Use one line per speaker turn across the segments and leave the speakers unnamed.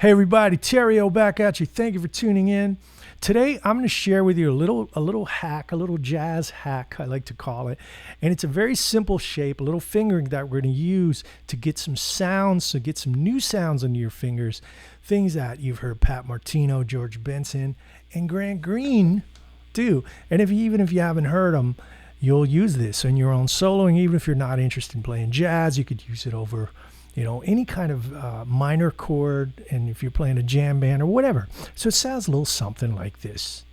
Hey everybody, Terrio back at you. Thank you for tuning in. Today I'm going to share with you a little hack, a little jazz hack, I like to call it. And it's a very simple shape, a little fingering that we're going to use to get some sounds, to get some new sounds under your fingers. Things that you've heard Pat Martino, George Benson, and Grant Green do. And even if you haven't heard them, you'll use this in your own soloing. Even if you're not interested in playing jazz, you could use it over any kind of minor chord, and if you're playing a jam band or whatever. So it sounds a little something like this.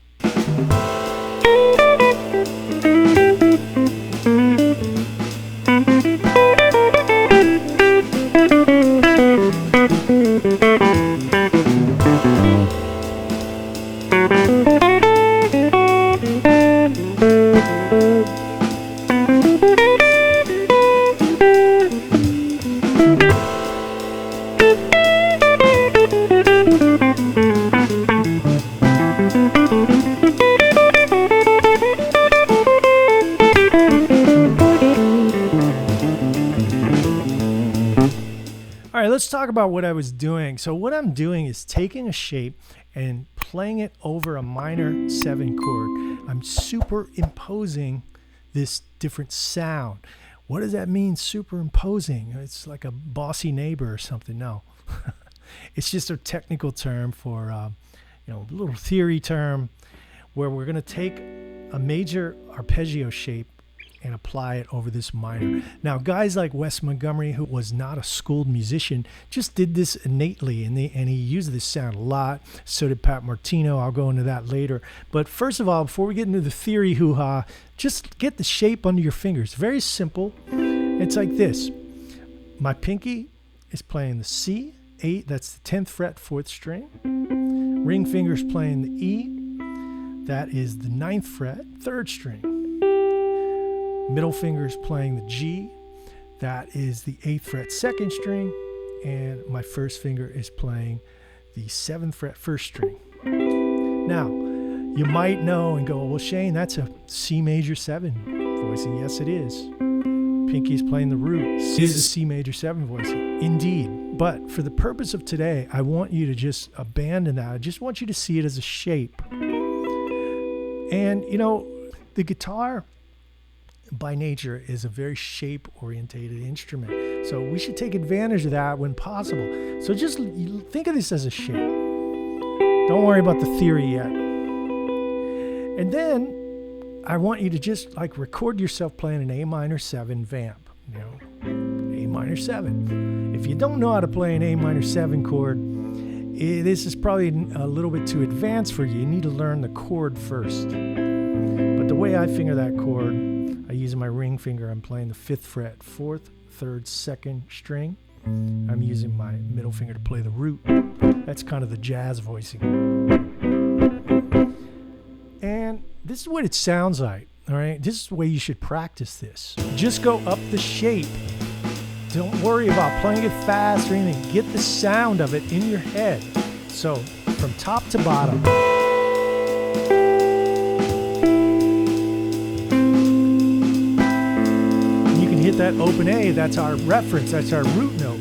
All right, let's talk about what I was doing. So what I'm doing is taking a shape and playing it over a minor 7 chord. I'm superimposing this different sound. What does that mean, superimposing? It's like a bossy neighbor or something. No, it's just a technical term for, a little theory term where we're going to take a major arpeggio shape and apply it over this minor. Now, guys like Wes Montgomery, who was not a schooled musician, just did this innately, and he used this sound a lot. So did Pat Martino. I'll go into that later. But first of all, before we get into the theory hoo-ha, just get the shape under your fingers. Very simple. It's like this. My pinky is playing the C, 8, that's the 10th fret, 4th string. Ring finger's playing the E, that is the 9th fret, 3rd string. Middle finger is playing the G, that is the 8th fret, 2nd string, and my first finger is playing the 7th fret, 1st string. Now, you might know and go, well, Shane, that's a C major 7 voicing. Yes, it is. Pinky's playing the root. This is a C major 7 voicing. Indeed. But for the purpose of today, I want you to just abandon that. I just want you to see it as a shape. And, the guitar by nature is a very shape-orientated instrument. So we should take advantage of that when possible. So just think of this as a shape. Don't worry about the theory yet. And then I want you to just record yourself playing an A minor 7 vamp. A minor 7. If you don't know how to play an A minor 7 chord, this is probably a little bit too advanced for you. You need to learn the chord first. But the way I finger that chord, I use my ring finger. I'm playing the 5th fret, 4th, 3rd, 2nd string. I'm using my middle finger to play the root. That's kind of the jazz voicing. And this is what it sounds like, all right? This is the way you should practice this. Just go up the shape. Don't worry about playing it fast or anything. Get the sound of it in your head. So from top to bottom. Hit that open A, that's our reference, that's our root note.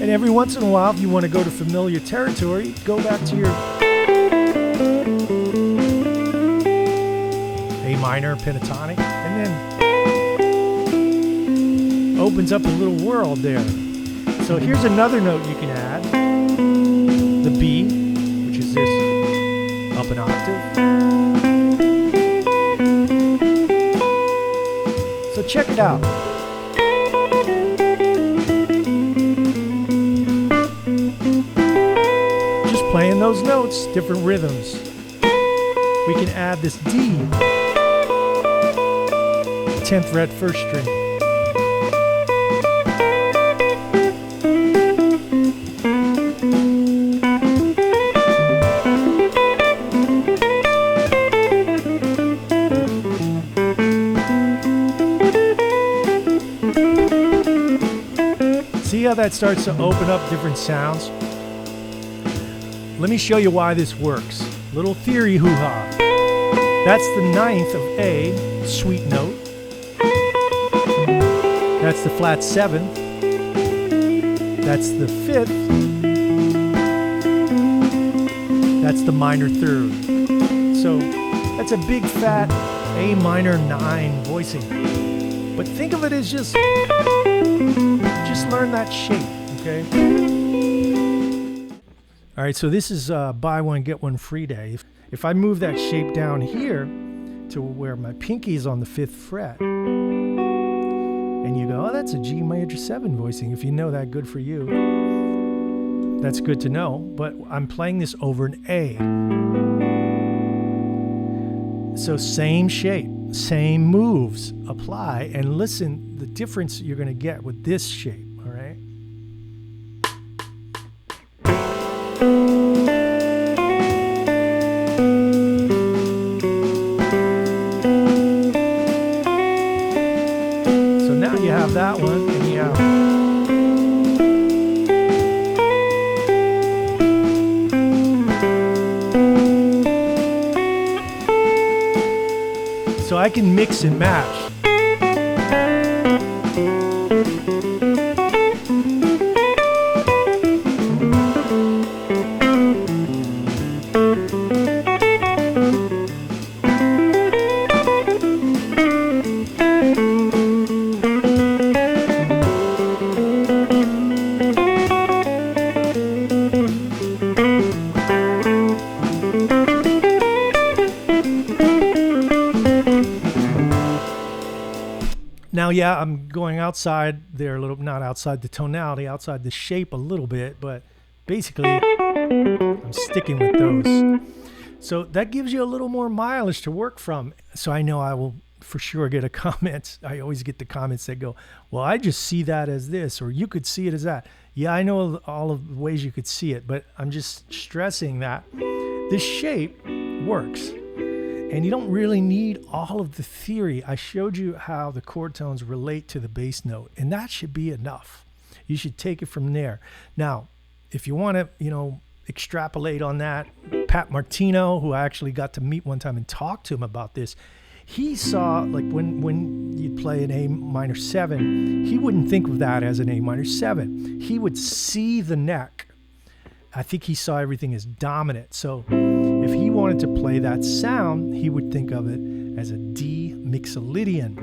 And every once in a while, if you want to go to familiar territory, go back to your A minor pentatonic, and then opens up a little world there. So here's another note you can add. The B, which is this, up an octave. So check it out. Just playing those notes, different rhythms. We can add this D, 10th fret, 1st string. See how that starts to open up different sounds? Let me show you why this works. Little theory hoo-ha. That's the ninth of A, sweet note. That's the flat seventh. That's the fifth. That's the minor third. So that's a big fat A minor 9 voicing. But think of it as just learn that shape, okay? All right, so this is buy one, get one free day. If I move that shape down here to where my pinky is on the 5th fret, and you go, oh, that's a G major 7 voicing. If you know that, good for you. That's good to know. But I'm playing this over an A. So same shape, same moves apply, and listen the difference you're going to get with this shape, all right? So now you have that one, and you have... So I can mix and match. Now, yeah, I'm going outside there a little, not outside the tonality, outside the shape a little bit, but basically I'm sticking with those. So that gives you a little more mileage to work from. So I know I will for sure get a comment. I always get the comments that go, well, I just see that as this, or you could see it as that. Yeah, I know all of the ways you could see it, but I'm just stressing that this shape works. And you don't really need all of the theory. I showed you how the chord tones relate to the bass note, and that should be enough. You should take it from there. Now, if you want to, extrapolate on that, Pat Martino, who I actually got to meet one time and talk to him about this, he saw, like, when you'd play an A minor 7, he wouldn't think of that as an A minor 7. He would see the neck. I think he saw everything as dominant. So if he wanted to play that sound, he would think of it as a D mixolydian.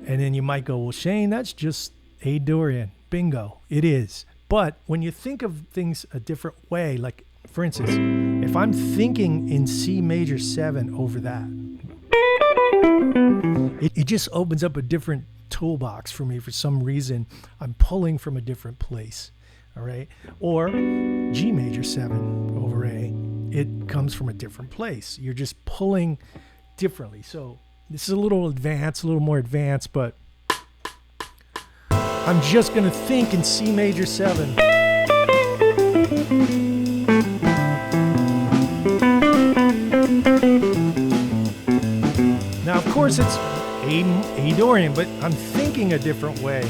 And then you might go, well, Shane, that's just A Dorian. Bingo, it is. But when you think of things a different way, like, for instance, if I'm thinking in C major 7 over that, it just opens up a different toolbox for me. For some reason, I'm pulling from a different place, all right? Or G major 7 over A, it comes from a different place. You're just pulling differently. So this is a little advanced, a little more advanced, but I'm just going to think in C major 7. Now, of course, it's A Dorian, but I'm thinking a different way.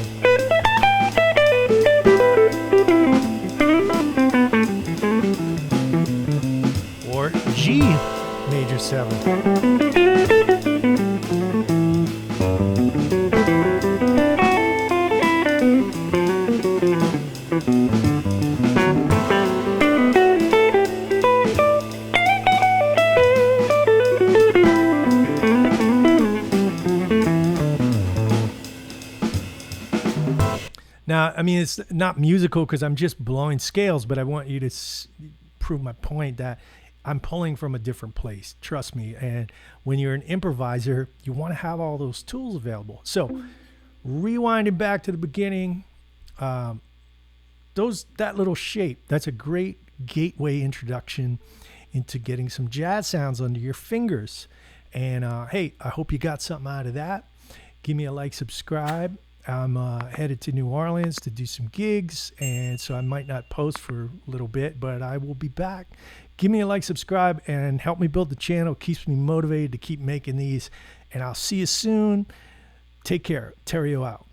Or G major 7. Now, I mean, it's not musical because I'm just blowing scales, but I want you to prove my point that I'm pulling from a different place. Trust me. And when you're an improviser, you want to have all those tools available. So rewinding back to the beginning, that little shape, that's a great gateway introduction into getting some jazz sounds under your fingers. And hey, I hope you got something out of that. Give me a like, subscribe. I'm headed to New Orleans to do some gigs, and so I might not post for a little bit, but I will be back. Give me a like, subscribe, and help me build the channel. It keeps me motivated to keep making these, and I'll see you soon. Take care. Terrio out.